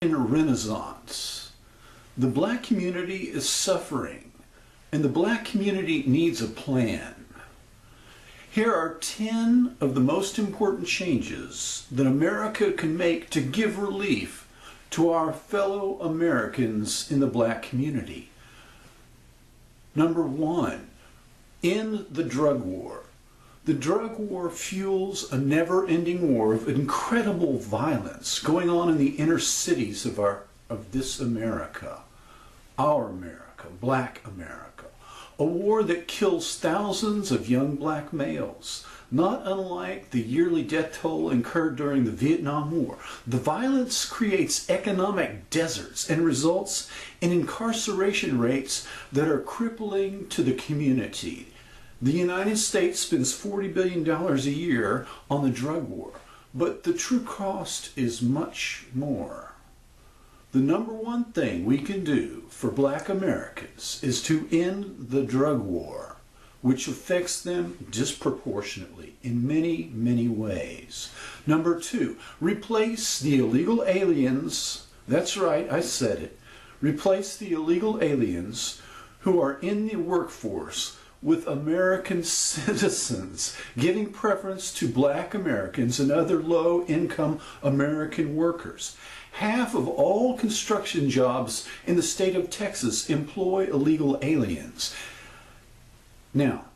in a renaissance. The black community is suffering, and the black community needs a plan. Here are 10 of the most important changes that America can make to give relief to our fellow Americans in the black community. Number 1, end the drug war. The drug war fuels a never-ending war of incredible violence going on in the inner cities of this America, our America, black America. A war that kills thousands of young black males, not unlike the yearly death toll incurred during the Vietnam War. The violence creates economic deserts and results in incarceration rates that are crippling to the community. The United States spends $40 billion a year on the drug war, but the true cost is much more. The number one thing we can do for black Americans is to end the drug war, which affects them disproportionately in many, many ways. Number 2, replace the illegal aliens. That's right, I said it. Replace the illegal aliens who are in the workforce with American citizens, giving preference to black Americans and other low-income American workers. Half of all construction jobs in the state of Texas employ illegal aliens. Now,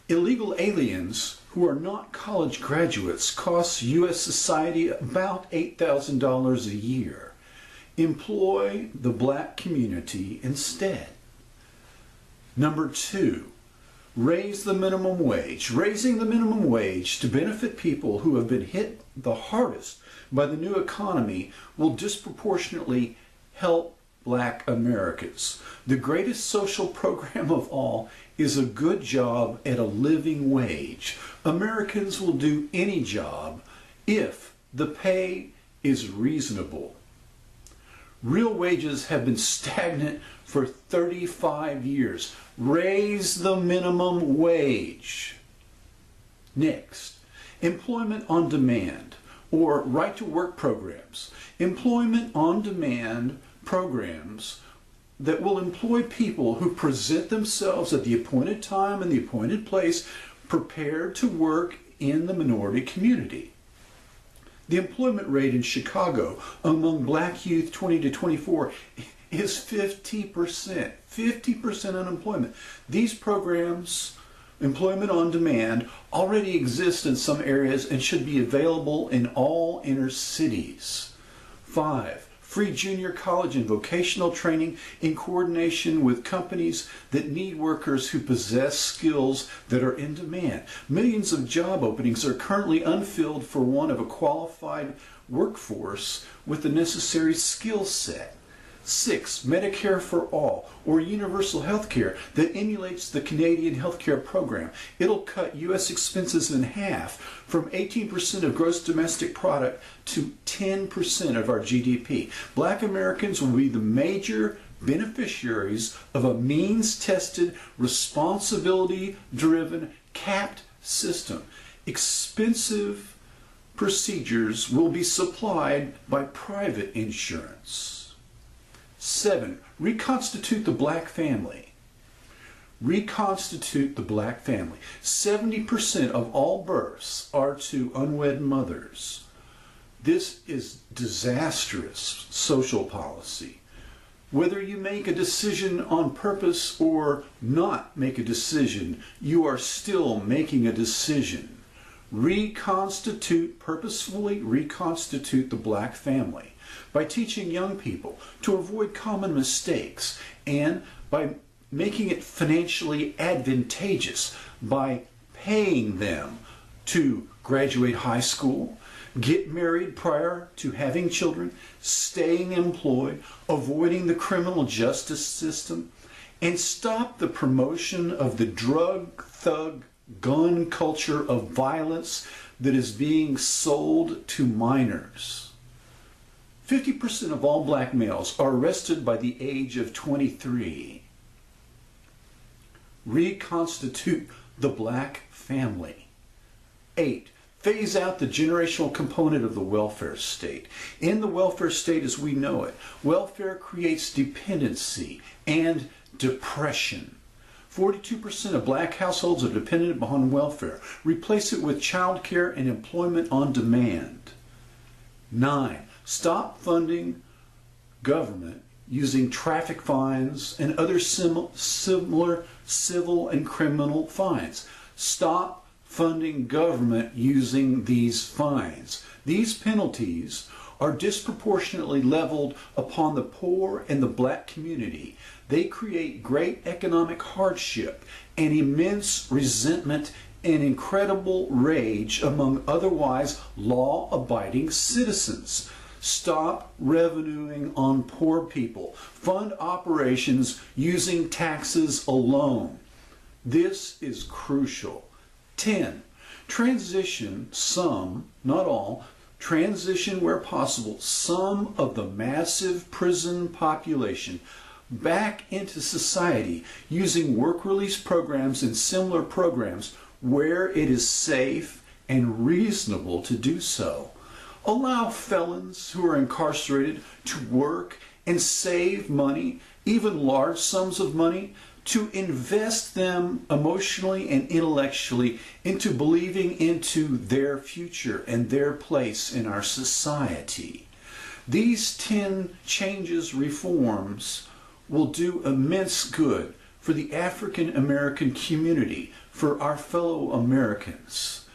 illegal aliens who are not college graduates cost U.S. society about $8,000 a year. Employ the black community instead. Number 2, raise the minimum wage. Raising the minimum wage to benefit people who have been hit the hardest by the new economy will disproportionately help black Americans. The greatest social program of all is a good job at a living wage. Americans will do any job if the pay is reasonable. Real wages have been stagnant for 35 years. Raise the minimum wage. Next, employment on demand or right-to-work programs. Employment on demand programs that will employ people who present themselves at the appointed time and the appointed place, prepared to work in the minority community. The employment rate in Chicago among black youth 20 to 24 is 50%. 50% unemployment. These programs, employment on demand, already exist in some areas and should be available in all inner cities. 5, free junior college and vocational training in coordination with companies that need workers who possess skills that are in demand. Millions of job openings are currently unfilled for want of a qualified workforce with the necessary skill set. 6, Medicare for all, or universal health care that emulates the Canadian healthcare program. It'll cut U.S. expenses in half, from 18% of gross domestic product to 10% of our GDP. Black Americans will be the major beneficiaries of a means-tested, responsibility-driven, capped system. Expensive procedures will be supplied by private insurance. 7, reconstitute the black family. Reconstitute the black family. 70% of all births are to unwed mothers. This is disastrous social policy. Whether you make a decision on purpose or not make a decision, you are still making a decision. Reconstitute, purposefully reconstitute the black family by teaching young people to avoid common mistakes and by making it financially advantageous by paying them to graduate high school, get married prior to having children, staying employed, avoiding the criminal justice system, and stop the promotion of the drug, thug, gun culture of violence that is being sold to minors. 50% of all black males are arrested by the age of 23. Reconstitute the black family. 8, phase out the generational component of the welfare state. In the welfare state as we know it, welfare creates dependency and depression. 42% of black households are dependent upon welfare. Replace it with child care and employment on demand. 9. Stop funding government using traffic fines and other similar civil and criminal fines. Stop funding government using these fines. These penalties are disproportionately leveled upon the poor and the black community. They create great economic hardship and immense resentment and incredible rage among otherwise law-abiding citizens. Stop revenuing on poor people. Fund operations using taxes alone. This is crucial. 10. Transition some, not all, transition where possible, some of the massive prison population back into society using work release programs and similar programs where it is safe and reasonable to do so. Allow felons who are incarcerated to work and save money, even large sums of money, to invest them emotionally and intellectually into believing into their future and their place in our society. These 10 changes, reforms, will do immense good for the African American community, for our fellow Americans.